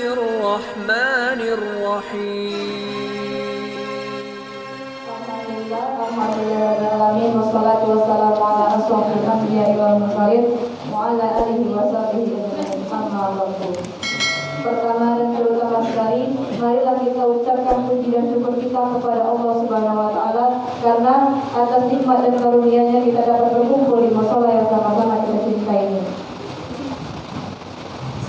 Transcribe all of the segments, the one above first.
Alhamdulillahirrahmanirrahim. Wassalatu wassalamu ala asyrofil anbiya'i wal mursalin wa ala alihi wa sahbihi ajma'in. Amma ba'du. Pertama dan terutama sekali, marilah kita ucapkan puji dan syukur kita kepada Allah Subhanahu wa taala karena atas nikmat dan karunia-Nya kita dapat berkumpul di mushola yang sama-sama kita cintai ini.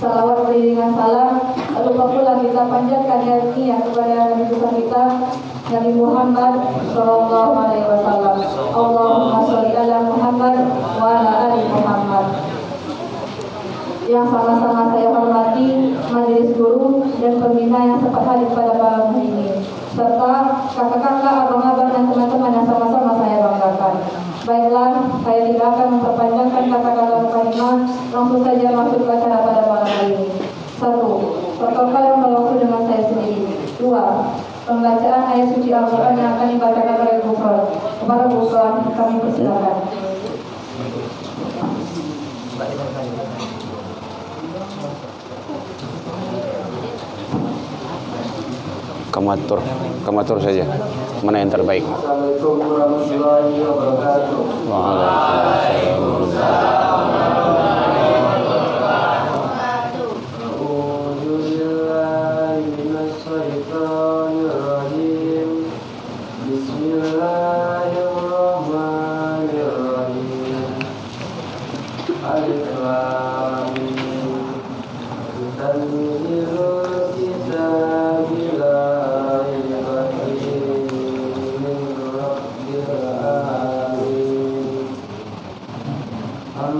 Salawat beriringan salam, lupa pula kita panjatkan niat kepada Nabi kita Nabi Muhammad Sallallahu Alaihi Wasallam. Allahumma sholli ala Muhammad wa ala ali Muhammad. Yang sama-sama saya hormati majelis guru dan pembina yang sempat hadir pada malam hari ini, serta kakak-kakak, abang-abang dan teman-teman yang sama-sama saya banggakan. Baiklah, saya tidak akan memperpanjangkan kata-kata mukadimah, langsung saja masuk ke acara pada malam hari ini. 1. Protokol yang berlaku dengan saya sendiri. 2. Pembacaan ayat suci Al-Quran yang akan dibacakan oleh Bufron. Kepada Bufron, kami persilakan. Kamatur saja. Mana yang terbaik? Assalamualaikum warahmatullahi wabarakatuh. Waalaikumsalam warahmatullahi wabarakatuh. A'udzu billahi minasy syaithanir rajim. Bismillahirrahmanirrahim. Alif lam mim. Tanzilul kitabi la raiba fihi min rabbil alamin. Am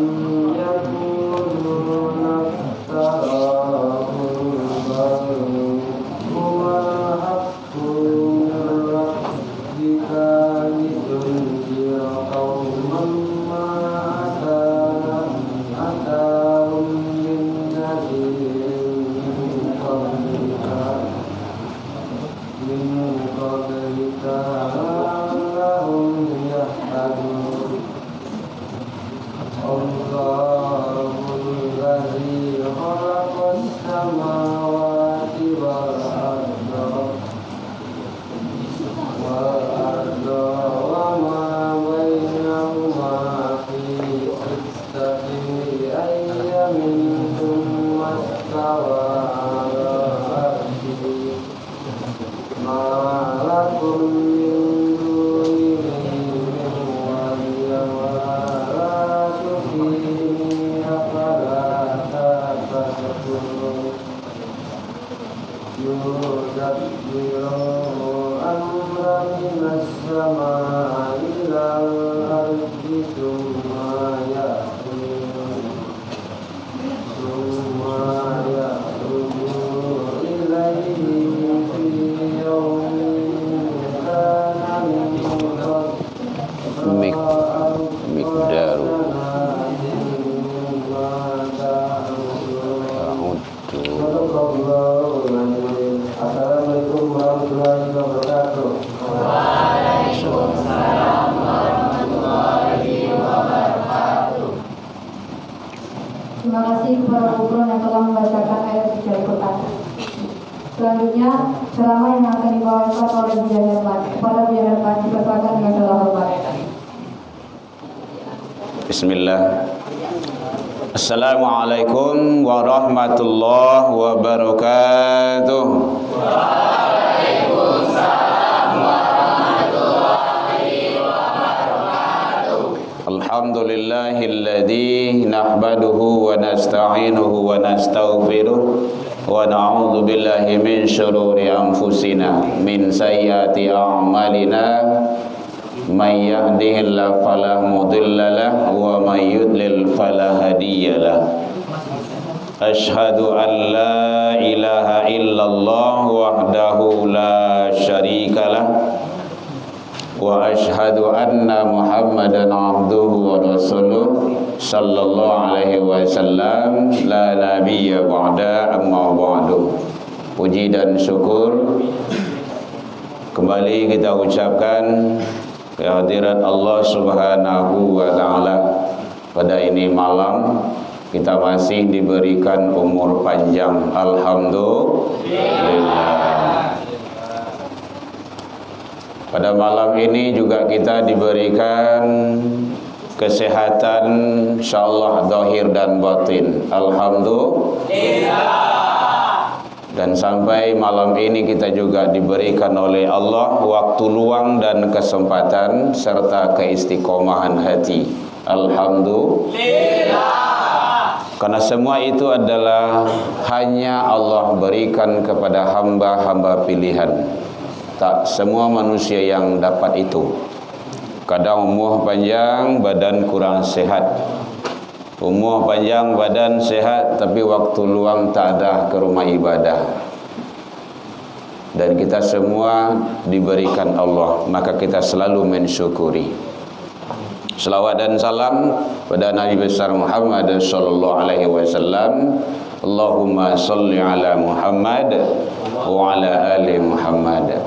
yakununa iftarahu bal huwa haqqu min rabbika litunzira qauman ma atahum min nadhirin min qablika la'allahum yahtadun. Allahul ladzi khalaqas samawati wal arda wa ma bainahuma fi sittati ayyamin thumma istawa 'alal 'arsy. Ma lakum min dunihi min waliyyin wa la shafi'in afala tatadhakkarun. Yudabbiru amra minas samaa'i ilal ardi thumma ya'ruju ilayhi fi yawmin kana Mikdaru. Assalamualaikum warahmatullahi wabarakatuh. Waalaikumsalam warahmatullahi wabarakatuh. Terima kasih kepada Bufron yang telah membacakan ayat suci Al-Quran. Selanjutnya, ceramah yang akan dibawakan oleh Bu Herman. Kepada Bu Herman, dipersilakan dengan segala hormat. Bismillah. Assalamualaikum warahmatullahi wabarakatuh. Waalaikumsalam warahmatullahi wabarakatuh. Alhamdulillahilladzi nahmaduhu wa nasta'inuhu wa nastaghfiruh wa na'udzu billahi min syururi anfusina min sayyiati a'malina. May yahdihillahu fala mudilla lahu wa may yudlil fala hadiya lahu. Asyhadu an la ilaha illallah wahdahu la syarika lah wa asyhadu anna Muhammadan abduhu wa rasuluh sallallahu alaihi wasallam la nabiyya ba'da amma ba'du. Puji dan syukur kembali kita ucapkan kehadirat Allah Subhanahu wa taala pada ini malam kita masih diberikan umur panjang. Alhamdulillah. Pada malam ini juga kita diberikan kesehatan, insyaallah zahir dan batin. Alhamdulillah. Dan sampai malam ini kita juga diberikan oleh Allah waktu luang dan kesempatan serta keistiqomahan hati. Alhamdulillah. Karena semua itu adalah hanya Allah berikan kepada hamba-hamba pilihan. Tak semua manusia yang dapat itu. Kadang umur panjang, badan kurang sehat. Umur panjang, badan sehat, tapi waktu luang tak ada ke rumah ibadah. Dan kita semua diberikan Allah, maka kita selalu mensyukuri. Selawat dan salam pada Nabi besar Muhammad sallallahu alaihi wasallam. Allahumma salli ala Muhammad wa ala ali Muhammad.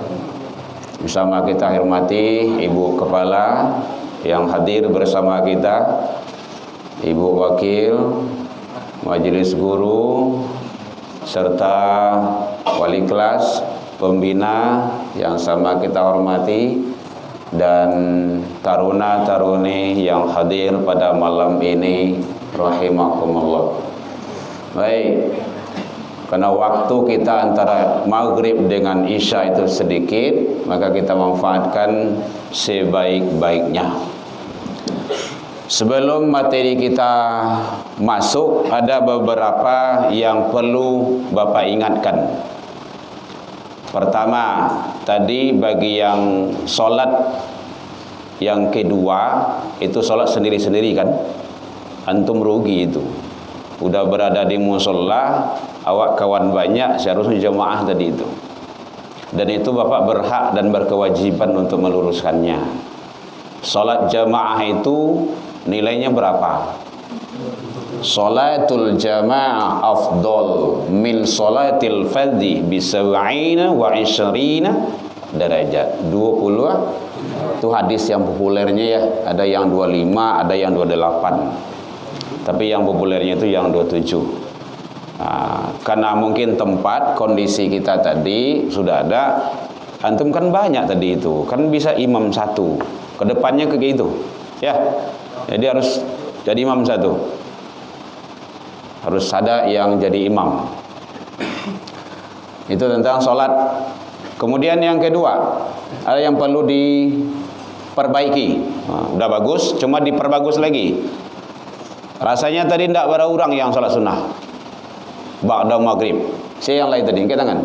Bersama kita hormati Ibu Kepala yang hadir bersama kita, Ibu Wakil, Majelis Guru, serta Wali Kelas, Pembina yang sama kita hormati, dan taruna-taruni yang hadir pada malam ini, rahimakumullah. Baik, karena waktu kita antara maghrib dengan isya itu sedikit, maka kita manfaatkan sebaik-baiknya. Sebelum materi kita masuk, ada beberapa yang perlu Bapak ingatkan. Pertama, tadi bagi yang solat yang kedua, itu solat sendiri-sendiri kan? Antum rugi itu. Udah berada di musola, awak kawan banyak, seharusnya jemaah tadi itu. Dan itu Bapak berhak dan berkewajiban untuk meluruskannya. Solat jamaah itu nilainya berapa? Salatul jamaah afdal min salatil fardhi bi 70 wa 20 derajat. 20 itu hadis yang populernya ya, ada yang 25, ada yang 28. Tapi yang populernya itu yang 27. Nah, karena mungkin tempat kondisi kita tadi sudah ada, antum kan banyak tadi itu, kan bisa imam satu. Kedepannya ke gitu. Ya. Jadi harus jadi imam satu. Harus ada yang jadi imam. Itu tentang sholat. Kemudian yang kedua, ada yang perlu diperbaiki. Nah, udah bagus, cuma diperbagus lagi. Rasanya tadi tidak ada orang yang sholat sunnah ba'da maghrib. Saya yang lain tadi, angkat tangan.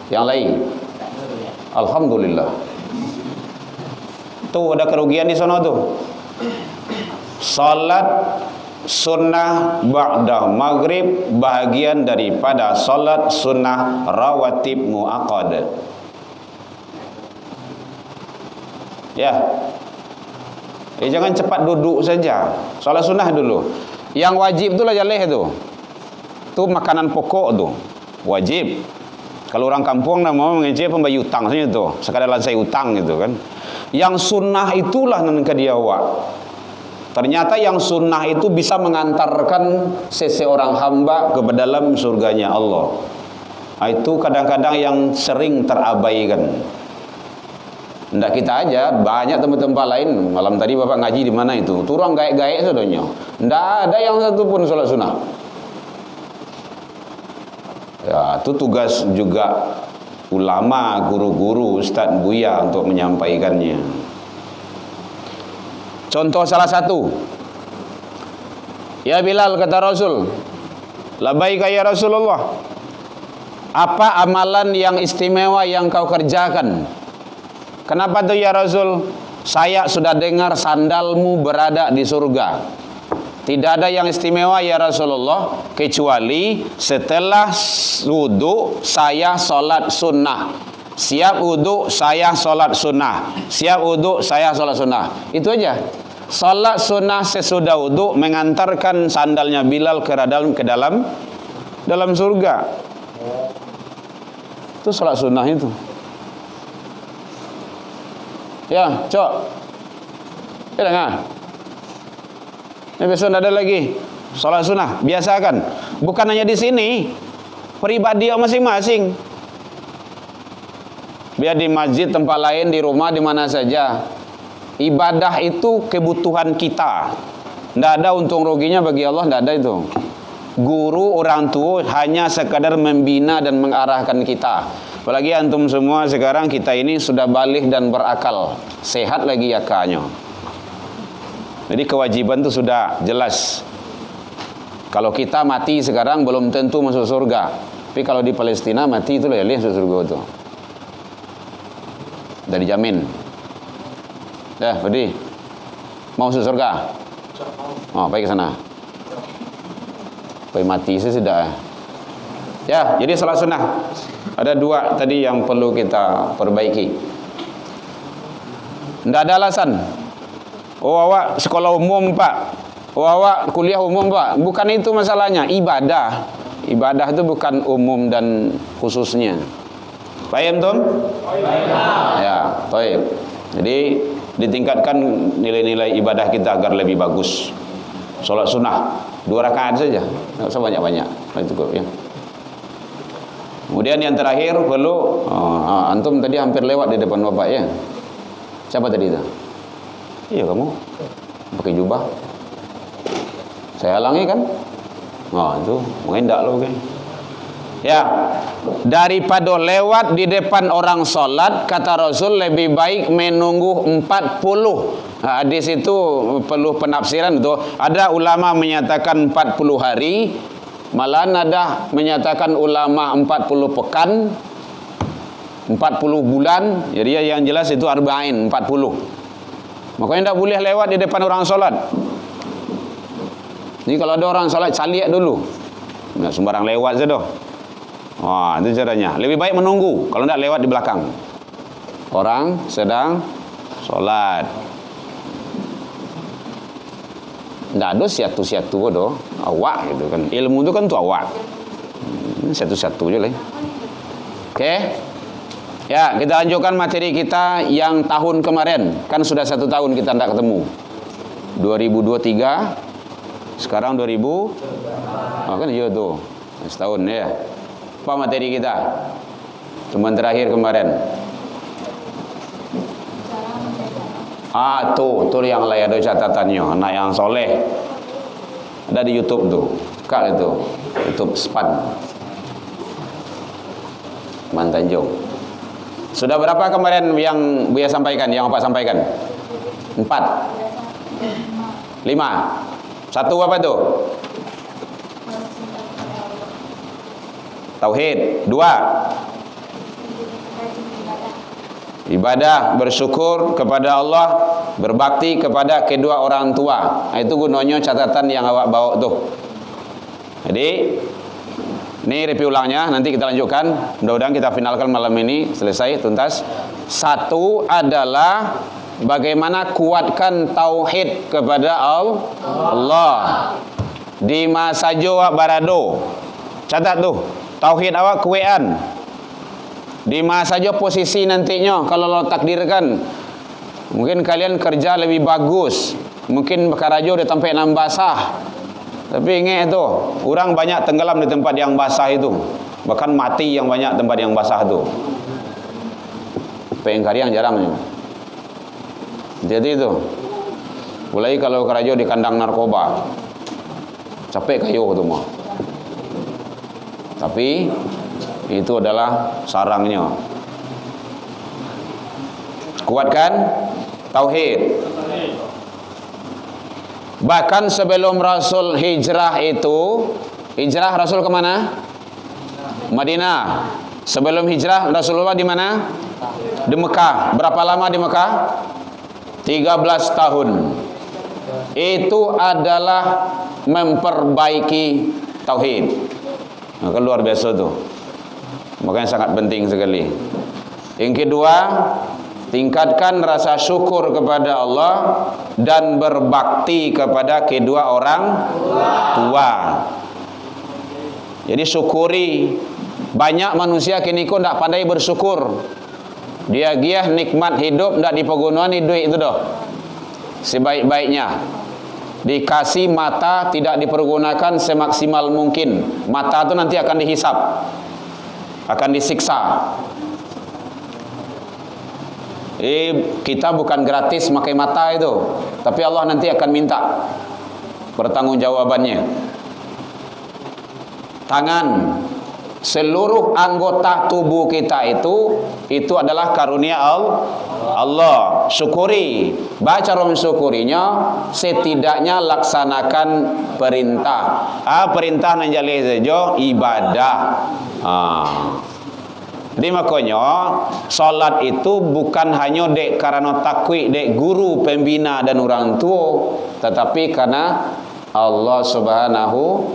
Yang lain. Alhamdulillah. Tuh ada kerugian di sana tuh. Salat sunnah ba'da maghrib bahagian daripada salat sunnah rawatib muaqqad. Ya. Jangan cepat duduk saja. Salat sunnah dulu. Yang wajib itulah jaleh itu. Itu makanan pokok tuh. Wajib. Kalau orang kampung nama mengecek pembayi utang saja tuh. Sekadar lansai utang gitu kan. Yang sunnah itulah nanti dia awak. Ternyata yang sunnah itu bisa mengantarkan seseorang hamba ke dalam surganya Allah. Nah, itu kadang-kadang yang sering terabaikan. Ndak kita aja, banyak tempat-tempat lain. Malam tadi Bapak ngaji di mana itu? Turang gaek-gaek sadonya. Ndak ada yang satu pun sholat sunnah. Ya, itu tugas juga ulama, guru-guru, ustaz, buya untuk menyampaikannya. Contoh salah satu. Ya Bilal, kata Rasul, labbaika ya Rasulullah. Apa amalan yang istimewa yang kau kerjakan? Kenapa tuh ya Rasul? Saya sudah dengar sandalmu berada di surga. Tidak ada yang istimewa ya Rasulullah kecuali setelah wudu saya sholat sunnah. Siap wudu saya sholat sunnah. Siap wudu saya sholat sunnah. Itu aja. Sholat sunnah sesudah wudu mengantarkan sandalnya Bilal ke dalam surga. Itu sholat sunnah itu. Ya, cok. Ya dengar. Besok tidak ada lagi sholat sunnah. Biasakan. Bukan hanya di sini, pribadi masing-masing. Biar di masjid, tempat lain, di rumah, di mana saja. Ibadah itu kebutuhan kita. Tidak ada untung ruginya bagi Allah, tidak ada itu. Guru, orang tua hanya sekadar membina dan mengarahkan kita. Apalagi antum semua sekarang, kita ini sudah balik dan berakal. Sehat lagi akalnya. Jadi kewajiban itu sudah jelas. Kalau kita mati sekarang belum tentu masuk surga. Tapi kalau di Palestina mati itu lah ya masuk surga itu. Sudah dijamin. Ya, Fadi. Mau masuk surga? Oh, baik ke sana. Baik mati sih sudah. Ya, jadi salat sunnah. Ada dua tadi yang perlu kita perbaiki. Tidak ada alasan. Oh, awak sekolah umum, Pak. Oh, awak kuliah umum, Pak. Bukan itu masalahnya. Ibadah. Ibadah itu bukan umum dan khususnya. Paham, Tom? Ya, baik. Jadi ditingkatkan nilai-nilai ibadah kita agar lebih bagus. Salat sunnah 2 rakaat saja, tidak usah banyak-banyak. Itu cukup ya. Kemudian yang terakhir perlu antum tadi hampir lewat di depan Bapak ya. Siapa tadi itu? Iya, kamu pakai jubah. Saya halangi kan? Itu mengendak lo kan. Ya, daripada lewat di depan orang sholat, kata Rasul lebih baik menunggu 40. Hadis itu perlu penafsiran itu. Ada ulama menyatakan 40 hari, malahan ada menyatakan ulama 40 pekan, 40 bulan. Jadi yang jelas itu arba'in, 40. Makanya tidak boleh lewat di depan orang sholat. Jadi kalau ada orang sholat, caliak dulu. Nggak sembarang lewat saja. Wah, itu caranya. Lebih baik menunggu. Kalau tidak lewat di belakang. Orang sedang sholat. Tidak ada siatu-siatu do. Awak gitu kan. Ilmu itu kan tuh awak. Siatu-siatu aja lah. Oke. Ya, kita lanjutkan materi kita yang tahun kemarin. Kan sudah 1 tahun kita tidak ketemu. 2023. Sekarang 2000. Kan iya tuh. Setahun ya. Apa materi kita? Cuman terakhir kemarin. Tuh yang lain ada catatannya. Anak yang soleh. Ada di YouTube tuh. Kak itu. YouTube Span. Mantanjung. Sudah berapa kemarin yang Buya sampaikan, yang Bapak sampaikan? 4. 5. 1 apa tuh? Tauhid. 2. Ibadah, bersyukur kepada Allah, berbakti kepada kedua orang tua. Itu gunanya catatan yang awak bawa tuh. Jadi ini review ulangnya, nanti kita lanjutkan. Mudah-mudahan kita finalkan malam ini, selesai, tuntas. 1 adalah bagaimana kuatkan tauhid kepada Allah. Di masa jawab barado. Catat tuh, tauhid awak kuean. Di masa saja posisi nantinya kalau Allah takdirkan. Mungkin kalian kerja lebih bagus. Mungkin karajo udah sampai 6 basah. Tapi ingat itu, orang banyak tenggelam di tempat yang basah itu. Bahkan mati yang banyak tempat yang basah itu. Pengkari yang jarang. Jadi itu. Mulai kalau karajo di kandang narkoba. Capek kayu itu mah. Tapi itu adalah sarangnya. Kuatkan tauhid. Bahkan sebelum Rasul hijrah itu, hijrah Rasul kemana? Madinah. Sebelum hijrah Rasulullah di mana? Di Mekah. Berapa lama di Mekah? 13 tahun. Itu adalah memperbaiki tauhid. Maka luar biasa tuh. Makanya sangat penting sekali. Yang kedua, tingkatkan rasa syukur kepada Allah dan berbakti kepada kedua orang tua. Jadi syukuri. Banyak manusia kini kok tidak pandai bersyukur. Dia giah nikmat hidup tidak dipergunakan duit itu doh. Sebaik-baiknya. Dikasih mata tidak dipergunakan semaksimal mungkin. Mata itu nanti akan dihisap, akan disiksa. Kita bukan gratis pakai mata itu, tapi Allah nanti akan minta pertanggungjawabannya. Tangan, seluruh anggota tubuh kita itu adalah karunia Allah. Syukuri, baca rom syukurinya, setidaknya laksanakan perintah. Perintah nanjali saja ibadah. Jadi makanya salat itu bukan hanya dek karena takwi dek guru pembina dan orang tua, tetapi karena Allah Subhanahu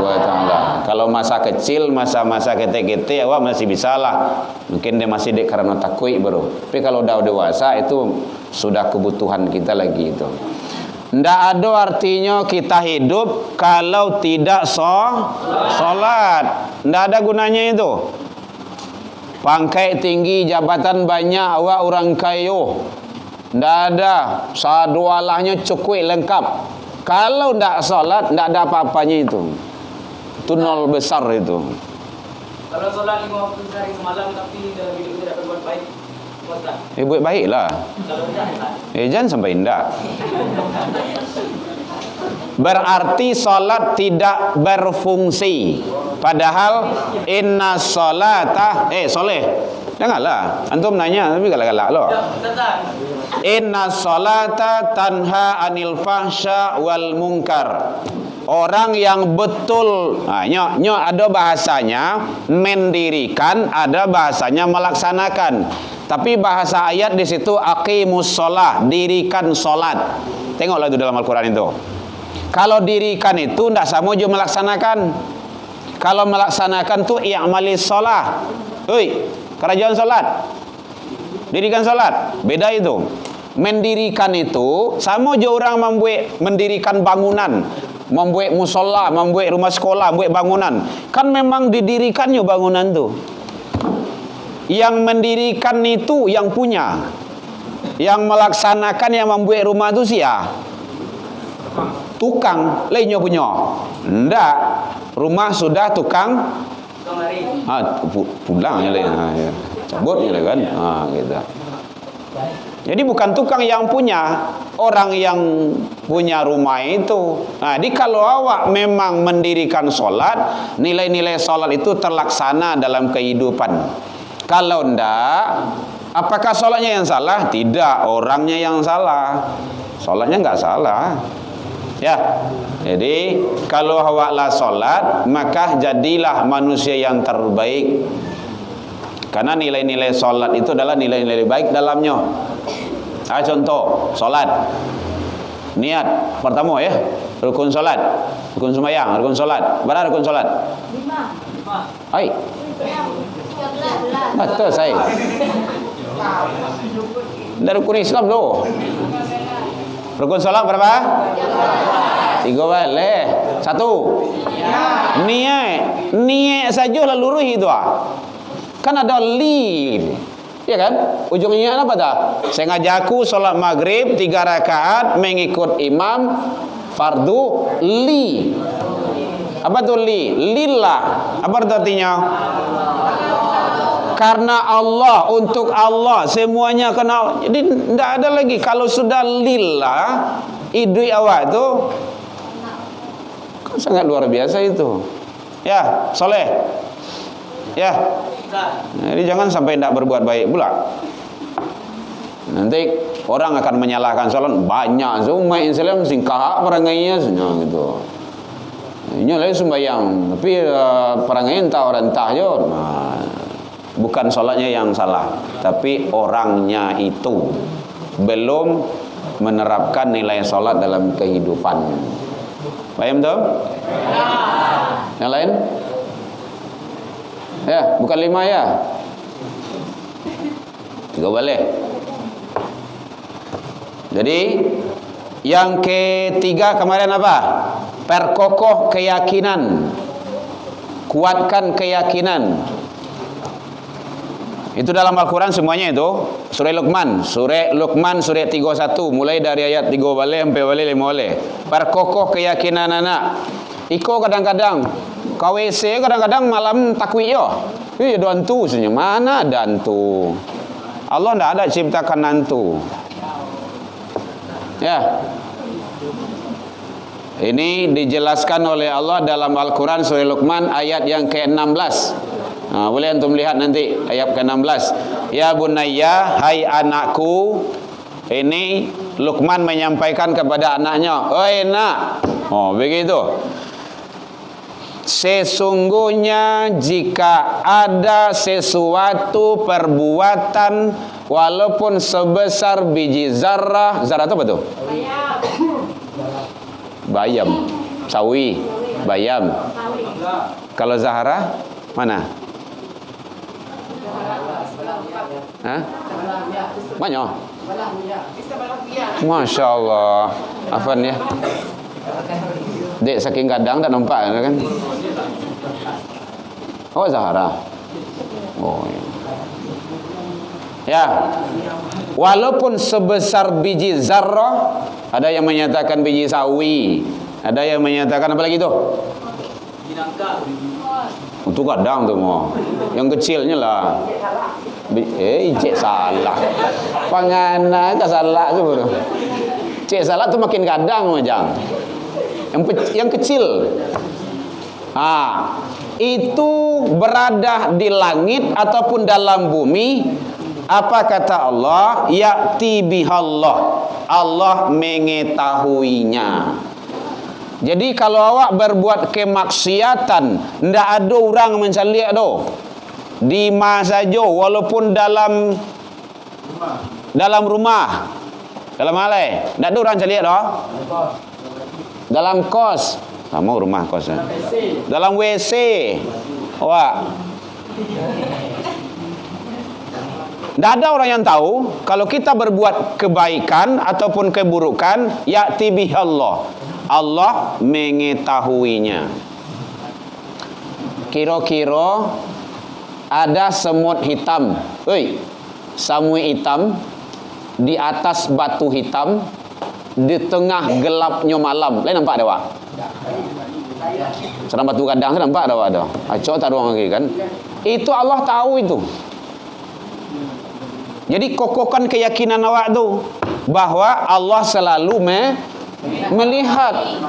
wa taala. Kalau masa kecil, masa-masa kete-kete awak masih bisa lah. Mungkin dia masih dek karena takwi baru. Tapi kalau udah dewasa itu sudah kebutuhan kita lagi itu. Ndak ada artinya kita hidup kalau tidak salat. Ndak ada gunanya itu. Pangkai tinggi, jabatan banyak, awak orang kaya, ndak ada, sadualahnya cukup lengkap. Kalau ndak salat, ndak ada apa-apanya itu. Itu nol besar itu. Kalau salat 5 waktu sehari semalam tapi dalam hidup tidak berbuat baik, buat tak? Buat baik lah. Kalau tidak, Jangan sampai ndak. Berarti salat tidak berfungsi. Padahal inna salata soleh. Janganlah. Antum nanya tapi galak-galak loh. Inna salata tanha anil fahsya wal munkar. Orang yang betul, nyo ada bahasanya mendirikan, ada bahasanya melaksanakan. Tapi bahasa ayat di situ aqimus shalah, dirikan salat. Tengoklah itu dalam Al-Qur'an itu. Kalau dirikan itu tidak sama juga melaksanakan. Kalau melaksanakan tuh i'malis shalah. Kerajaan salat. Dirikan salat, beda itu. Mendirikan itu sama aja orang mendirikan bangunan, membuat musola, membuat rumah sekolah, membuat bangunan. Kan memang didirikannya bangunan tuh. Yang mendirikan itu yang punya. Yang melaksanakan, yang membuat rumah itu siapa? Tukang, lainnya punya. Ndak, rumah sudah tukang pulang ya, cabut ya kan, gitu. Jadi bukan tukang yang punya, orang yang punya rumah itu. Jadi kalau awak memang mendirikan sholat, nilai-nilai sholat itu terlaksana dalam kehidupan. Kalau ndak, apakah sholatnya yang salah? Tidak, orangnya yang salah. Sholatnya nggak salah. Ya, jadi kalau awaklah sholat, maka jadilah manusia yang terbaik. Karena nilai-nilai sholat itu adalah nilai-nilai baik dalamnya. Contoh, sholat. Niat pertama ya, rukun sholat, rukun sembahyang, rukun sholat. Berapa rukun sholat? 5. Hai. Betul saya. Dari rukun Islam loh. Rukun sholat berapa? 3 balik. 1. Niat saja lah lurus itu Kan ada li. Ya kan? Ujungnya apa dah? Sengajaku sholat maghrib 3 rakaat mengikut imam fardu li. Apa tuh li? Lillah. Apa artinya? Karena Allah, untuk Allah, semuanya kena. Jadi tidak ada lagi. Kalau sudah lillah, idui awak itu kan sangat luar biasa itu. Ya, soleh. Ya. Jadi jangan sampai tidak berbuat baik pula. Nanti orang akan menyalahkan sholat banyak. Umat Islam singkah perangainya gitu. Ini lagi sembahyang, tapi perangainya entah je. Bukan sholatnya yang salah, tapi orangnya itu belum menerapkan nilai sholat dalam kehidupan. Paham tuh? Yang lain? Ya, bukan 5 ya. 3 balik. Jadi yang ketiga kemarin apa? Perkokoh keyakinan. Kuatkan keyakinan. Itu dalam Al-Quran semuanya itu. Surah Luqman, surah 31 mulai dari ayat 3 balik sampai balik 5 balik. Perkokoh keyakinan anak. Iko kadang-kadang KWC kadang-kadang malam takwi yo. Iya ada hantu sebenarnya. Mana ada hantu? Allah tidak ada ciptakan hantu. Ya. Ini dijelaskan oleh Allah dalam Al-Quran surah Luqman ayat yang ke-16. Boleh antum lihat nanti ayat ke-16. Ya bunayya, hai anakku. Ini Luqman menyampaikan kepada anaknya, "Oi nak." Oh, begitu. Sesungguhnya jika ada sesuatu perbuatan walaupun sebesar biji zarrah. Zarrah itu apa tuh? Bayam. Sawi. Bayam. Kalau Zahra mana? Hah? Banyak. Masya Allah. Afan ya. Dek saking kadang tak nampak kan? Oh Zahra. Oh ya. Ya. Walaupun sebesar biji zarrah, ada yang menyatakan biji sawi, ada yang menyatakan apa lagi tu? Untuk kadang tu mau. Yang kecilnya lah. Cik salah. Pangana ke salah tu baru. Cik salah tu makin kadang macam. Yang kecil. Itu berada di langit ataupun dalam bumi. Apa kata Allah? Ya'ti bihallah. Allah mengetahuinya. Jadi kalau awak berbuat kemaksiatan, ndak ada orang mencari doh. Di masa saja walaupun dalam rumah. Dalam alai, ndak ada orang cari doh. Dalam kos, sama rumah kos. Dalam WC. Awak. Tidak ada orang yang tahu kalau kita berbuat kebaikan ataupun keburukan, ya'ti bihallah. Allah mengetahuinya. Kira-kira ada semut hitam, samui hitam di atas batu hitam di tengah gelapnya malam. Lain nampak ada wak? Sedang batu kadang saya nampak ada. Acok taruh lagi kan? Itu Allah tahu itu. Jadi kokohkan keyakinan awak tu bahwa Allah selalu melihat,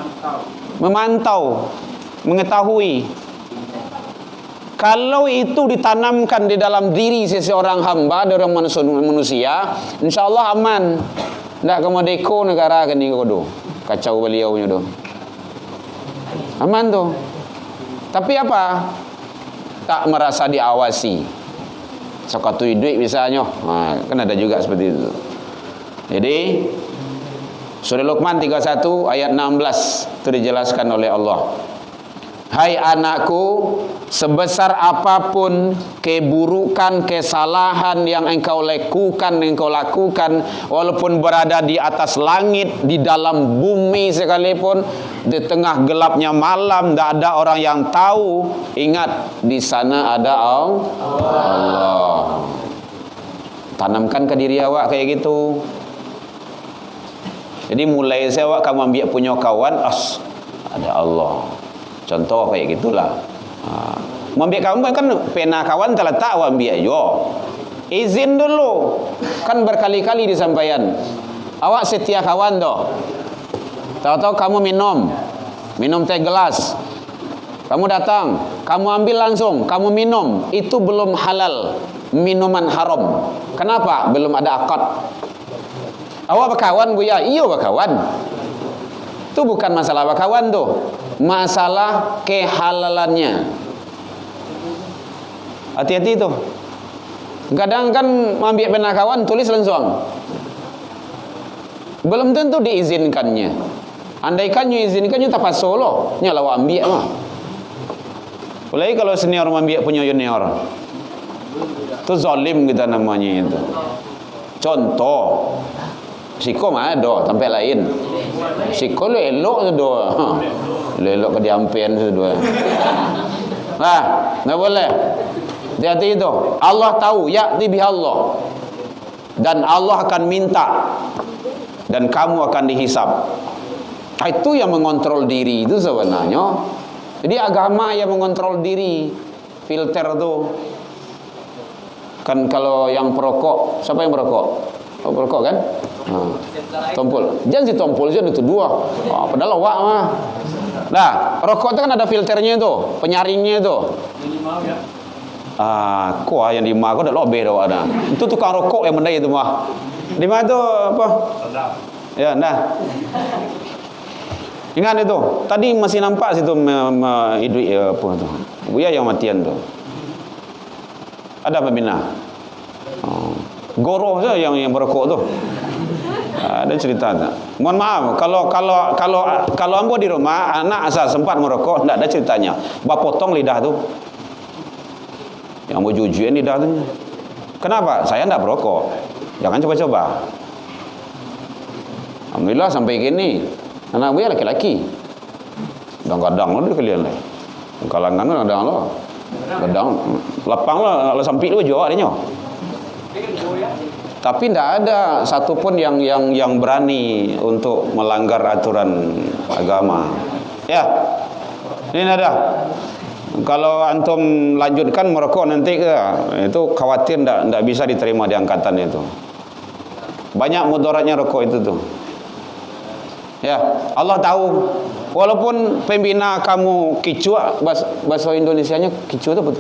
memantau, mengetahui. Kalau itu ditanamkan di dalam diri seseorang hamba, dari orang manusia, insya-Allah aman. Ndak kemodeko negara kan ni kodo. Kacau beliau punya tu. Aman tu. Tapi apa? Tak merasa diawasi. Sokatui duit misalnya. Kan ada juga seperti itu. Jadi surah Luqman 31 ayat 16 itu dijelaskan oleh Allah. Hai anakku, sebesar apapun keburukan, kesalahan yang engkau lakukan, walaupun berada di atas langit, di dalam bumi sekalipun, di tengah gelapnya malam, tidak ada orang yang tahu. Ingat, di sana ada Allah. Tanamkan ke diri awak kayak gitu. Jadi mulai saya kamu ambil punya kawan, ada Allah. Contoh kayak gitulah. Ambil kawan kan pena kawan terletak awak ambil yo. Izin dulu. Kan berkali-kali disampaikan. Awak setia kawan doh. Tahu-tahu kamu minum teh gelas. Kamu datang, kamu ambil langsung, kamu minum. Itu belum halal, minuman haram. Kenapa? Belum ada akad. Awak berkawan buya? Iya berkawan. Itu bukan masalah berkawan tuh. Masalah kehalalannya. Hati-hati tuh. Kadang kan ambil pena kawan tulis langsung. Belum tentu diizinkannya. Andaikan izinkannya tak pasal loh. Nyala awak ambil mah. Apalagi kalau senior ambil punya junior. Itu zalim kita namanya itu. Contoh. Siko mah ada, sampai lain. Siko lu elok tu doa. Elok ke diampen tu doa. Nah, enggak boleh. Hati-hati itu. Allah tahu, ya'ti bihallah. Dan Allah akan minta dan kamu akan dihisab. Itu yang mengontrol diri itu sebenarnya. Jadi agama yang mengontrol diri, filter tuh. Kan kalau yang perokok, siapa yang merokok? Oh, perokok kan? Tompol. Jangan si tompol aja itu dua. Padahal awak mah. Nah, rokok itu kan ada filternya itu, penyaringnya itu. Kok yang di mah kok udah lobe dah ada. Itu tukang rokok yang mendai itu mah. Di mana itu apa? Ya, nah. Ingat itu. Tadi masih nampak situ hidup apa tu. Buaya yang matian tu. Ada pembina. Goroh saja yang berokok tu. Ada cerita tak? Mohon maaf, kalau ambo di rumah anak asal sempat merokok, tidak ada ceritanya. Potong lidah tu. Yang mau jujuin lidah tu. Kenapa? Saya tidak berokok. Jangan coba-coba. Alhamdulillah sampai kini anak gue laki-laki. Kadang-kadang lo kalian lah. Kalangan lo kadang lo. Kadang lapang lo sampai lo jauh adanya. Tapi tidak ada satupun yang berani untuk melanggar aturan agama. Ya, ini ada. Kalau antum lanjutkan merokok nanti itu khawatir tidak bisa diterima di angkatan itu. Banyak mudaratnya rokok itu tuh. Ya, Allah tahu. Walaupun pembina kamu kicu, bahasa Indonesianya kicu itu betul.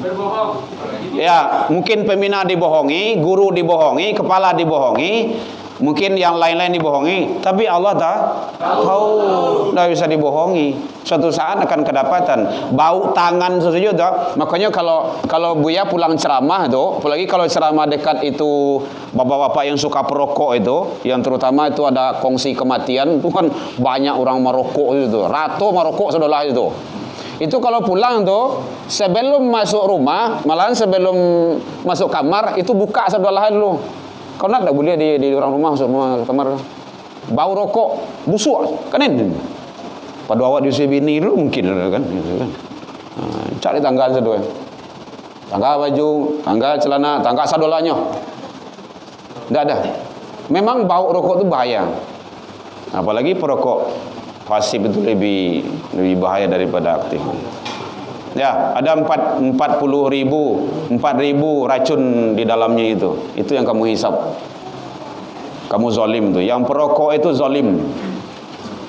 Berbohong. Ya, mungkin pembina dibohongi, guru dibohongi, kepala dibohongi, mungkin yang lain-lain dibohongi, tapi Allah tahu, tidak bisa dibohongi. Suatu saat akan kedapatan bau tangan sesuatu tak? Makanya kalau Buya pulang ceramah tu, apalagi kalau ceramah dekat itu bapak-bapak yang suka perokok itu, yang terutama itu ada kongsi kematian, itu kan banyak orang merokok itu, rato merokok saudara itu. Itu kalau pulang tuh sebelum masuk rumah, malahan sebelum masuk kamar itu buka saudara dulu. Karena tidak boleh di orang rumah masuk rumah kamar. Bau rokok busuk kan ini. Pada awak di bini dulu mungkin kan gitu kan. Cari tanggal saudara. Tanggal baju, tanggal celana, tanggal sadolanya. Tidak ada. Memang bau rokok itu bahaya. Apalagi perokok pasif itu lebih bahaya daripada aktif. Ya, ada 40.000 racun di dalamnya itu. Itu yang kamu hisap. Kamu zalim tu. Yang perokok itu zalim.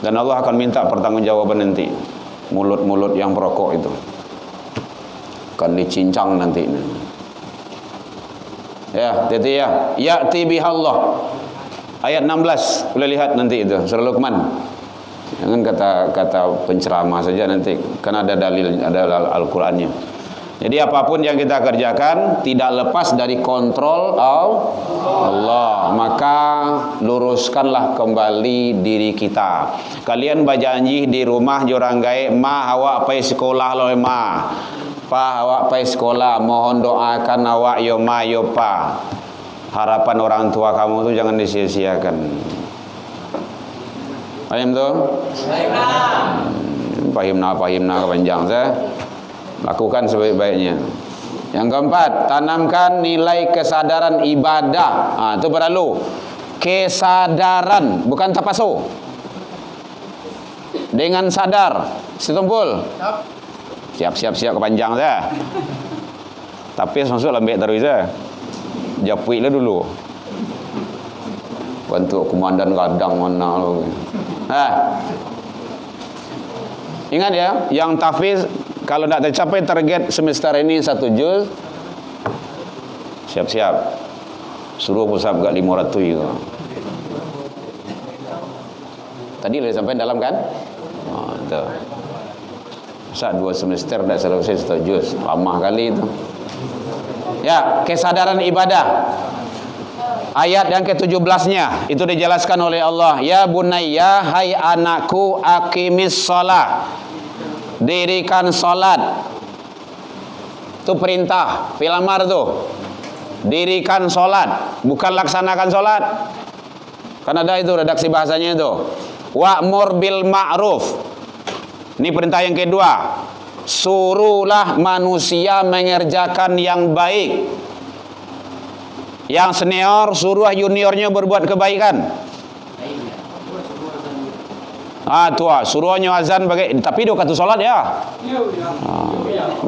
Dan Allah akan minta pertanggungjawaban nanti. Mulut-mulut yang perokok itu akan dicincang nanti. Ya, jadi ya. Ya'ti bihallah. Ayat 16 boleh lihat nanti itu surah Luqman. Jangan kata penceramah saja nanti, kan ada dalil, ada Al-Qur'annya. Jadi apapun yang kita kerjakan tidak lepas dari kontrol Allah. Maka luruskanlah kembali diri kita. Kalian berjanji di rumah jorang gae, ma awak pai sekolah lo ma. Pa awak pai sekolah, mohon doakan awak yo ma yo pa. Harapan orang tua kamu tu jangan disia-siakan. Paham tu? Pahimna kepanjang saya. Lakukan sebaik-baiknya. Yang keempat, tanamkan nilai kesadaran ibadah. Itu perlu. Kesadaran, bukan tapaso. Dengan sadar. Situmpul. Siap kepanjang saya. Tapi masuk lembek terus saya. Japui lah dulu. Bantu komandan kadang mana lo. Ingat ya, yang tahfiz kalau tidak tercapai target semester ini 1 juz, siap-siap suruh pusat gak 500 itu. Tadi sudah sampai dalam kan? Itu. Masa 2 semester tidak selesai 1 juz, lama kali itu. Ya, kesadaran ibadah. Ayat yang ke-17-nya itu dijelaskan oleh Allah, ya bunayya, hai anakku, aqimis shalah. Dirikan salat. Itu perintah, fil amar tuh. Dirikan salat, bukan laksanakan salat. Kan ada itu redaksi bahasanya itu. Wa'mur bil ma'ruf. Ini perintah yang kedua. suruhlah manusia mengerjakan yang baik. Yang senior suruh juniornya berbuat kebaikan. Tua suruhnya azan bagai, tapi dia kata solat ya.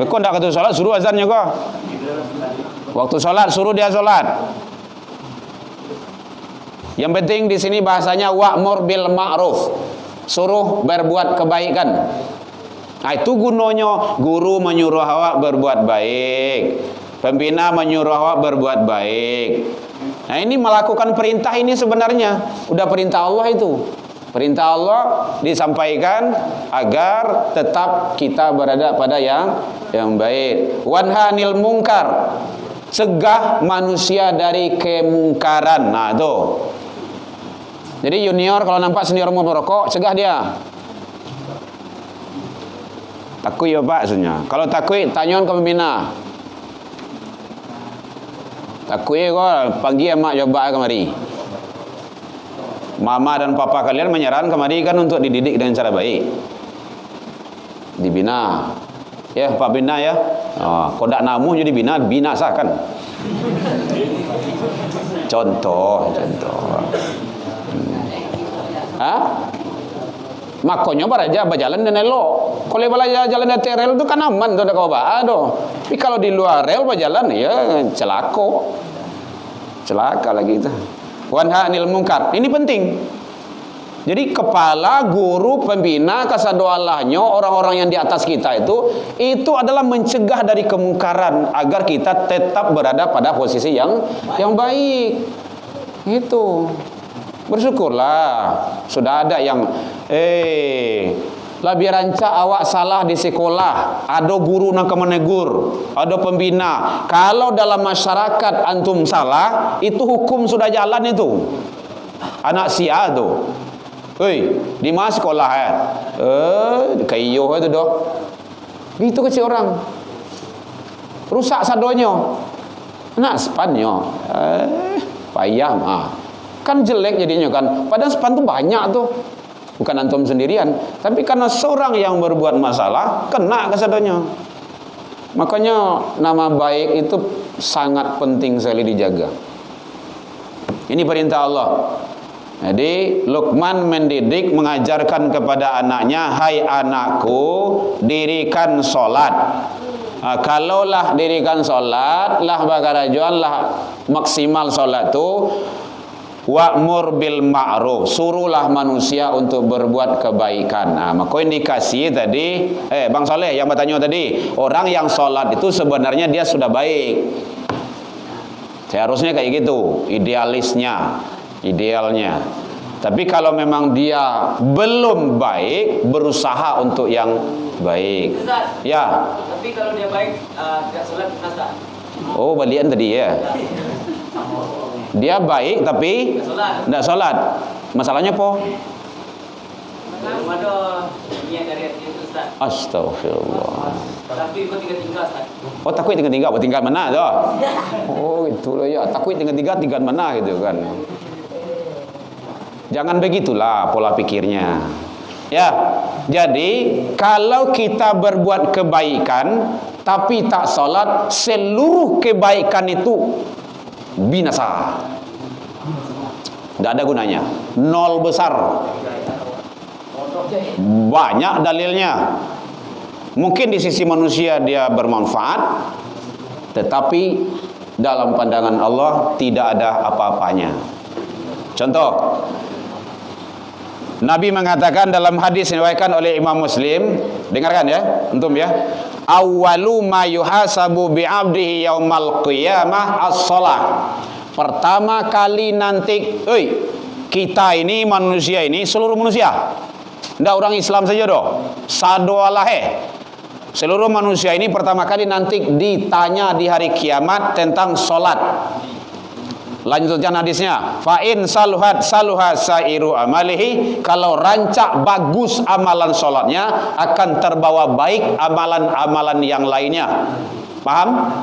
Kau ndak kata solat suruh azannya kau. Waktu solat suruh dia solat. Yang penting di sini bahasanya wa'mur bil ma'ruf, suruh berbuat kebaikan. Nah, itu gunanya guru menyuruh awak berbuat baik, pembina menyuruh awak berbuat baik. Nah, ini melakukan perintah ini sebenarnya udah perintah Allah itu. Perintah Allah disampaikan agar tetap kita berada pada yang baik. Wanha anil mungkar, cegah manusia dari kemungkaran. Nah, itu. Jadi junior kalau nampak senior mau merokok, cegah dia. Takut ya Pak sebenarnya. Kalau takut, tanyakan ke pembina. Takut ya kau panggil mak coba kemari. Mama dan papa kalian menyarankan kemari kan untuk dididik dengan cara baik. Dibina. Ya Pak bina ya. Kau tak namu jadi binasakan. Contoh. Makanya baraja berjalan dan elok. Kalau balaja jalan di rel itu kan aman tuh, kau bawa. Tapi kalau di luar rel berjalan ya celaka lagi itu. Wanha anil mungkar. Ini penting. Jadi kepala, guru, pembina, kasadoalahnya orang-orang yang di atas kita itu adalah mencegah dari kemungkaran agar kita tetap berada pada posisi yang baik. Itu. Bersyukurlah sudah ada yang lah biar rancak awak salah di sekolah, ada guru nak menegur, ada pembina. Kalau dalam masyarakat antum salah, itu hukum sudah jalan itu. Anak sia tu, di mana sekolah kayu itu doh. Gitu kecil orang, rusak sadonyo, nak spanyo, payah kan jelek jadinya kan. Padahal span tu banyak tuh. Bukan antum sendirian, tapi karena seorang yang berbuat masalah kena kesadanya. Makanya nama baik itu sangat penting sekali dijaga. Ini perintah Allah. Jadi Luqman mendidik, mengajarkan kepada anaknya, hai anakku, dirikan solat. Kalaulah dirikan solat, lah bakarajuan lah maksimal solat tu. Wa'mur bil ma'ruf, suruhlah manusia untuk berbuat kebaikan. Nah, maka indikasi tadi Bang Soleh yang bertanya tadi, orang yang sholat itu sebenarnya dia sudah baik. Seharusnya kayak gitu, idealnya. Tapi kalau memang dia belum baik, berusaha untuk yang baik. Ustaz, ya. Tapi kalau dia baik tidak sholat, Ustaz. Oh, balian tadi ya. Dia baik tapi tidak sholat. Masalahnya po? Astagfirullah. Tapi kau tinggal Ustaz. Oh, takut tinggal mana tu? Oh, itulah ya. Takut tinggal mana gitu kan. Jangan begitulah pola pikirnya. Ya. Jadi kalau kita berbuat kebaikan tapi tak sholat, seluruh kebaikan itu binasa, tidak ada gunanya, nol besar. Banyak dalilnya. Mungkin di sisi manusia dia bermanfaat, tetapi dalam pandangan Allah tidak ada apa-apanya. Contoh, Nabi mengatakan dalam hadis yang diriwayatkan oleh Imam Muslim, dengarkan ya, antum ya. Awwalu ma yuhasabu bi'abdihi yaumal qiyamah as-shalah. Pertama kali nanti kita ini manusia ini, seluruh manusia, tidak orang Islam saja doh, sadoalah seluruh manusia ini pertama kali nanti ditanya di hari kiamat tentang solat. Lanjutkan hadisnya, fa in saluha sairu amalihi, kalau rancak bagus amalan solatnya akan terbawa baik amalan-amalan yang lainnya. Paham?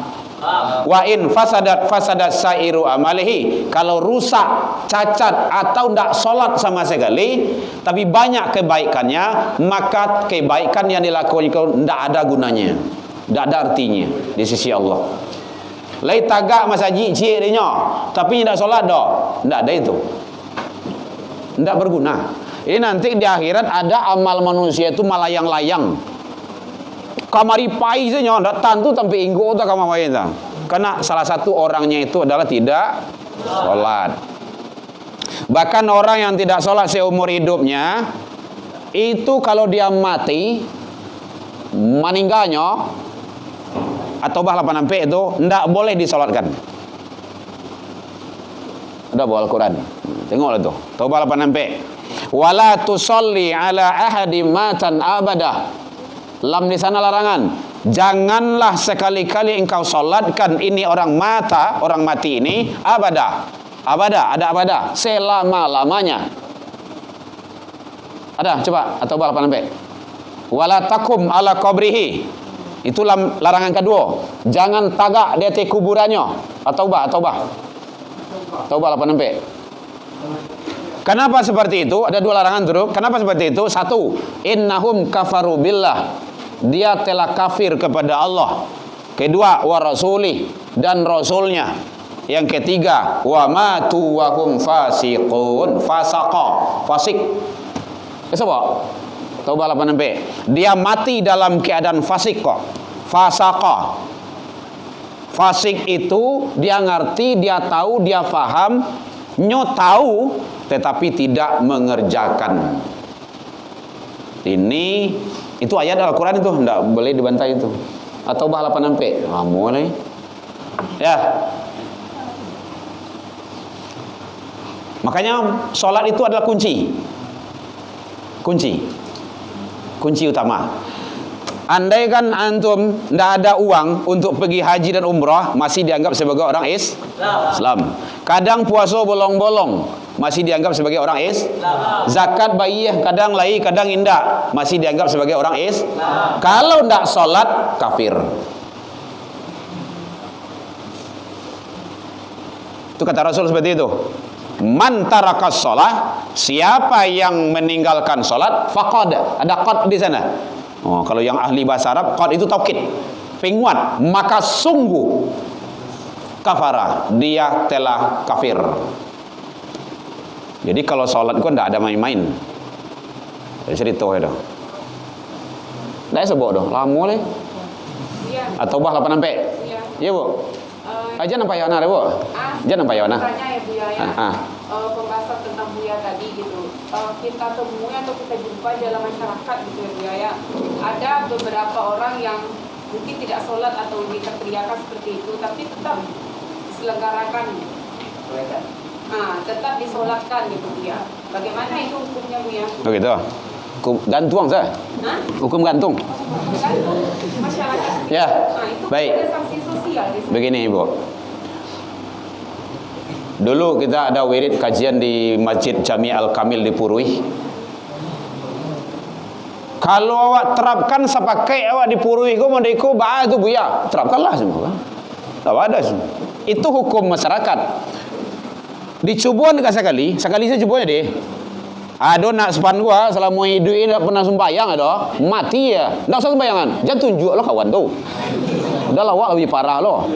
Wa in fasadat sairu amalihi. Kalau rusak, cacat atau tidak solat sama sekali, tapi banyak kebaikannya, maka kebaikan yang dilakukan itu tidak ada gunanya, tidak ada artinya di sisi Allah. Lai tagak masa cik dia, tapi tidak solat dah, tidak ada itu, tidak berguna. Ini nanti di akhirat ada amal manusia itu malayang-layang. Kamari pai saja, tidak tentu sampai inggo tak kamari itu. Karena salah satu orangnya itu adalah tidak sholat. Bahkan orang yang tidak sholat seumur hidupnya, itu kalau dia mati, meninggalnya, atau bah 8 itu, tidak boleh disolatkan. Udah bawa Al-Quran. Tengoklah tu. Taubah 8 wala tusalli ala ahadi matan abadah. Lam di sana larangan. Janganlah sekali-kali engkau solatkan ini orang mati ini abada. Abada, ada abada, selama-lamanya. Ada, coba atau 8 wala takum ala qabrihi. Itu larangan kedua. Jangan tagak di atas kuburannya. Taubah 8 Kenapa seperti itu? Ada 2 larangan terus. Kenapa seperti itu? 1, innahum kafaru billah. Dia telah kafir kepada Allah. Kedua, wa rasulih, dan rasulnya. Yang ketiga, wa matu wa hum fasiqun. Fasik. Siapa? Taubah 8 Dia mati dalam keadaan fasik kok. Fasaqa. Fasik itu dia ngerti, dia tahu, dia faham, tahu, tetapi tidak mengerjakan. Ini itu ayat Al-Quran itu, tidak boleh dibantai itu. Atau bah 8 boleh. Ya. Makanya sholat itu adalah kunci utama. Andai kan antum tidak ada uang untuk pergi haji dan umrah, masih dianggap sebagai orang Islam. Kadang puasa bolong-bolong, masih dianggap sebagai orang Islam. Zakat baiyah kadang lai, kadang indah, masih dianggap sebagai orang Islam. Kalau tidak sholat, kafir. Itu kata Rasul seperti itu. Man tarakas sholat, siapa yang meninggalkan sholat, faqad. Ada qad di sana. Oh, kalau yang ahli bahasa Arab, qad itu taukid, penguat, maka sungguh kafara, dia telah kafir. Jadi kalau sholat itu tidak ada main-main. Jadi cerita itu. Tidak sebut dah, lama leh. Atau bah 8 Iya bu. Aja nampak Yana bu. Jangan nampak Yana. Tanya ya Bu ya. Pembahasan tentang Buya tadi gitu. Kita temui atau kita jumpa dalam masyarakat gitu ya Bu ya. Ada beberapa orang yang mungkin tidak sholat atau diteriakan seperti itu, tapi tetap diselenggarakan. Tetap disolatkan gitu Bu ya. Bagaimana itu hukumnya Bu ya? Oh gitu. Gantung saya. Hukum gantung. Masyarakat. Ya. Itu baik. ada sanksi sosial di situ. Begini Ibu. Dulu kita ada wirid kajian di Masjid Jami Al-Kamil di Purui. Kalau awak terapkan sepakai awak di Purui, kau mau deko bah tu buya, terapkanlah semua kan. Tak ada semua. Itu hukum masyarakat. Dicubuan sekali saya cubunya deh. Ada nak sepan gua selama hidup ini tak pernah sembahyang ada, mati ya. Tak usah sembayangan. Jangan tunjuk lo kawan tu. Udah lawak lebih parah lo.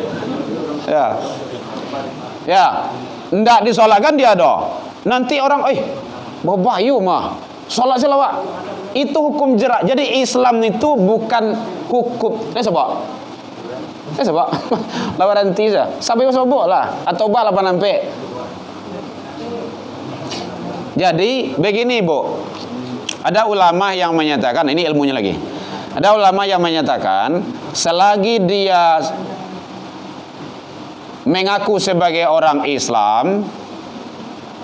Ya. Ndak disolatkan dia ada. Nanti orang, babayu mah. Solat selawat. Itu hukum jerak. Jadi Islam itu bukan hukum. Sebab lawan nanti sah. Sampai sobok lah. Atau bah 8 sampai. Jadi begini Bu. Ada ulama yang menyatakan, ini ilmunya lagi. Ada ulama yang menyatakan selagi dia mengaku sebagai orang Islam,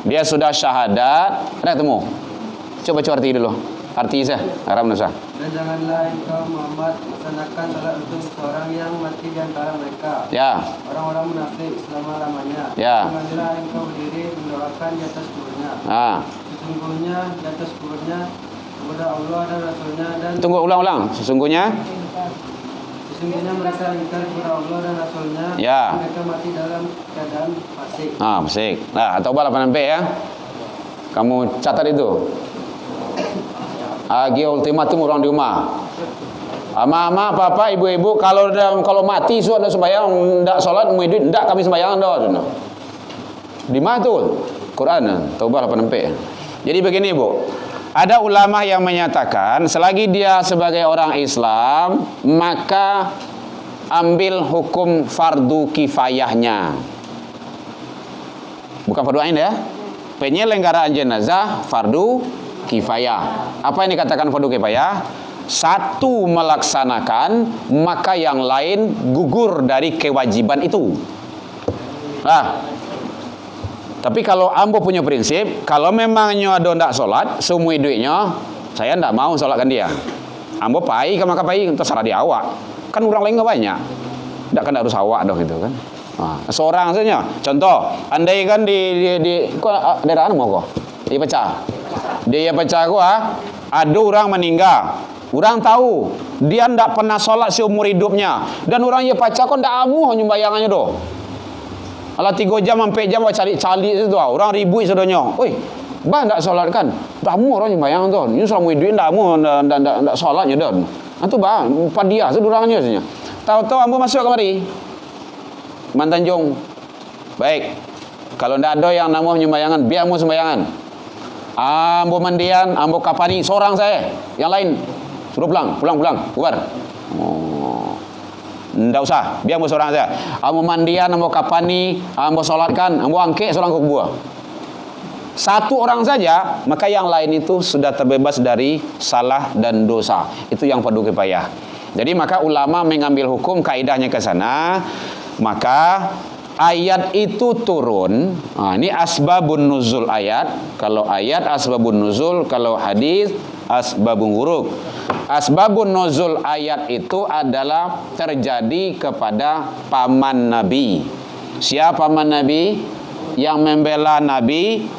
dia sudah syahadat. Ada ketemu? Coba arti dulu. Arti saya, Arab Nusa. Dan janganlah engkau Muhammad melaksanakan salat untuk seorang yang mati di antara mereka. Ya. Orang-orang munafik selama-lamanya. Ya. Janganlah engkau berdiri mendoakan di atas kuburnya. Sesungguhnya di atas kuburnya kepada Allah dan Rasulnya dan Tunggu ulang-ulang. Sesungguhnya Sesungguhnya mereka ingkar kepada Allah dan Rasulnya. Ya. Mereka mati dalam keadaan fasik. Fasik. Nah, Taubah 8 MP ya. Kamu catat itu. Agi ultimatum orang di rumah. Mama, papa, ibu-ibu kalau mati sudah sembahyang ndak salat mau duit ndak kami sembahyang dah. Di mana tu? Quran Taubah 8 MP. Jadi begini, Bu. Ada ulama yang menyatakan selagi dia sebagai orang Islam maka ambil hukum fardu kifayahnya. Bukan fardu ain ya. Penyelenggaraan jenazah fardu kifayah. Apa yang dikatakan fardu kifayah? Satu melaksanakan, maka yang lain gugur dari kewajiban itu. Tapi kalau ambo punya prinsip, kalau memangnya ada ndak solat, semua duitnya saya ndak mau solatkan dia. Ambo pai ke maka pai, terserah dia awak. Kan orang lain nggak banyak, ndak kan harus awak dong itu kan. Seorang saja. Contoh, andai kan di kok daerah mau kok? Dia pecah kok ada orang meninggal. Orang tahu dia ndak pernah solat seumur hidupnya dan orang ye pecah kok ndak amuh nyembayangannya doh. Alah 3 jam sampai jam cari itu orang ribut sudahnya. Oi, bang ndak solat kan? Ndak amuh orang nyembayang tu. Ini selama hidup ndak amuh ndak solatnya dah. Antu bang padia sedurangnya saja. Tahu-tahu ambo masuk kemari. Mantanjung. Baik. Kalau ndak ada yang nama nyembayangan, biar ambo sembayangan. Ambo mandian, ambo kapani seorang saya. Yang lain suruh pulang, bubar. Ndak usah, biar ambo seorang saja. Ambo mandian, ambo kapani, ambo solatkan, ambo angke seorang ke gua. Satu orang saja, maka yang lain itu sudah terbebas dari salah dan dosa. Itu yang fardu kifayah. Jadi maka ulama mengambil hukum kaidahnya ke sana, maka ayat itu turun. Ini asbabun nuzul ayat. Kalau ayat asbabun nuzul, kalau hadis asbabun wurud. Asbabun nuzul ayat itu adalah terjadi kepada paman Nabi. Siapa paman Nabi? Yang membela Nabi,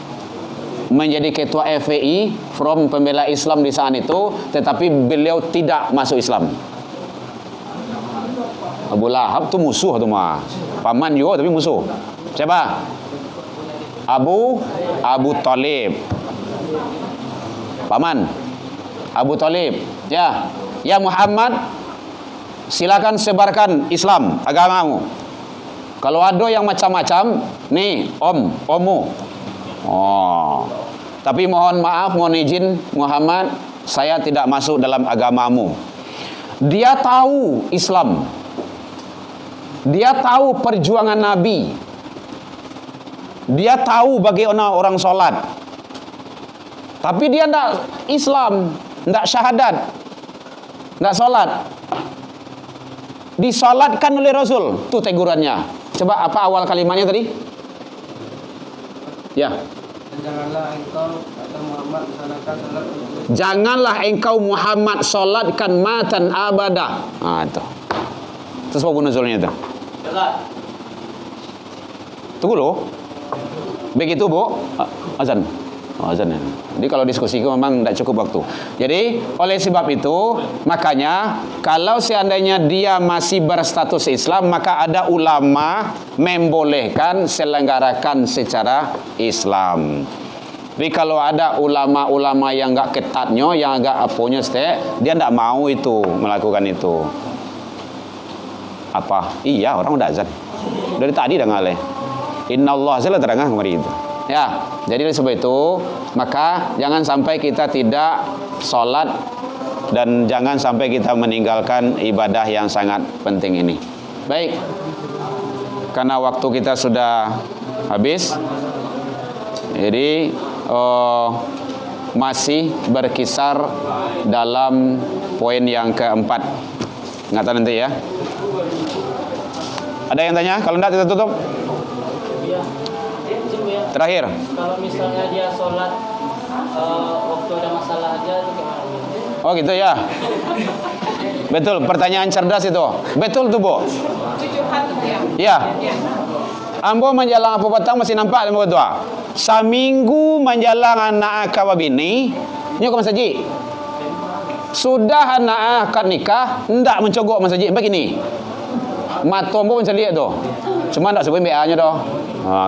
menjadi ketua FPI, from pembela Islam di saat itu, tetapi beliau tidak masuk Islam. Abu Lahab tu musuh tu mah. Paman juga tapi musuh. Siapa? Abu Talib. Paman Abu Talib. Ya Muhammad, silakan sebarkan Islam, agamamu. Kalau ada yang macam-macam, nih ommu. Tapi mohon maaf, mohon izin Muhammad, saya tidak masuk dalam agamamu. Dia tahu Islam. Dia tahu perjuangan Nabi. Dia tahu bagaimana orang solat. Tapi dia tidak Islam, tidak syahadat, tidak solat. Disolatkan oleh Rasul. Itu tegurannya. Coba apa awal kalimatnya tadi? Ya. Janganlah engkau kata Muhammad melaksanakan salat untuk Janganlah engkau Muhammad solatkan matan abadah. Itu. Itu sebab nuzulnya itu. Tunggu loh. Begitu Bu. Azan. Azan ya. Jadi kalau diskusi itu memang tidak cukup waktu. Jadi oleh sebab itu makanya kalau seandainya dia masih berstatus Islam, maka ada ulama membolehkan selenggarakan secara Islam. Tapi kalau ada ulama-ulama yang enggak ketatnya, yang agak aponya dia tidak mau itu melakukan itu. Apa? Iya, orang udah azan. Dari tadi dah ngaleh. Innallah salah terangah kemarin itu. Ya, jadi oleh sebab itu maka jangan sampai kita tidak sholat dan jangan sampai kita meninggalkan ibadah yang sangat penting ini. Baik, karena waktu kita sudah habis, jadi masih berkisar dalam poin yang keempat. Ingatan nanti ya. Ada yang tanya? Kalau tidak kita tutup. Terakhir. Kalau misalnya dia sholat waktu ada masalah aja itu gimana? Oh gitu ya. Betul, pertanyaan cerdas itu. Betul tuh Bu. Ya. Ambo menjalang apa petang masih nampak ambo tua. Saminggu menjalang anak akababini. Nyo ke masaji. Sudah anak akad nikah, ndak mencogok masjid begini. Matombo macam lihat tu. Cuma ndak sebut BA-nya doh.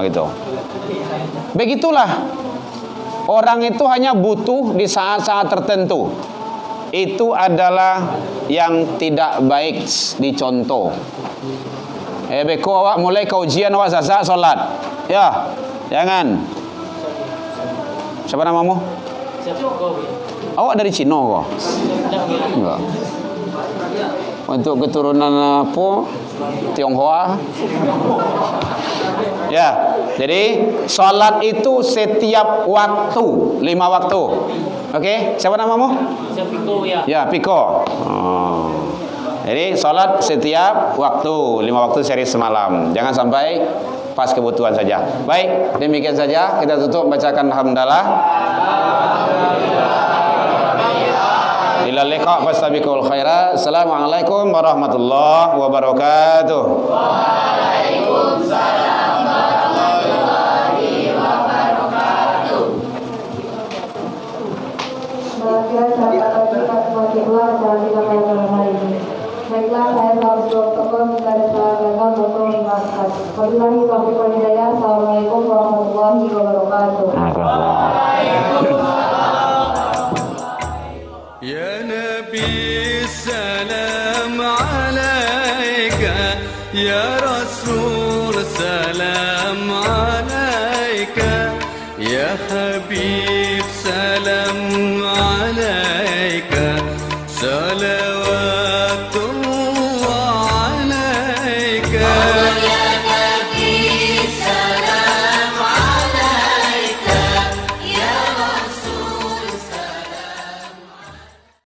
Gitu. Begitulah. Orang itu hanya butuh di saat-saat tertentu. Itu adalah yang tidak baik dicontoh. Beko awak mulai ke ujian awak sasak solat. Ya, jangan. Siapa namamu? Siapa kau? Awak dari Cina kok? Enggak. Untuk keturunan apa? Tionghoa. Ya, jadi salat itu setiap waktu, 5 waktu. Oke, siapa namamu? Saya Piko ya. Ya, Piko. Jadi salat setiap waktu, 5 waktu sehari semalam. Jangan sampai pas kebutuhan saja. Baik, demikian saja kita tutup bacakan hamdalah. Ila liqa fastabiqul khairat. Assalamualaikum warahmatullahi wabarakatuh. Waalaikumsalam warahmatullahi wabarakatuh. Kira sahabat kita semakin luar saat kita pada hari ini. Baiklah, saya harus bertemu minta disarankan untuk dimakan. Wabillahi taufiq wal hidayah. Assalamualaikum warahmatullahi wabarakatuh. يا نبي السلام عليك يا رسول سلام عليك يا حبيب سلام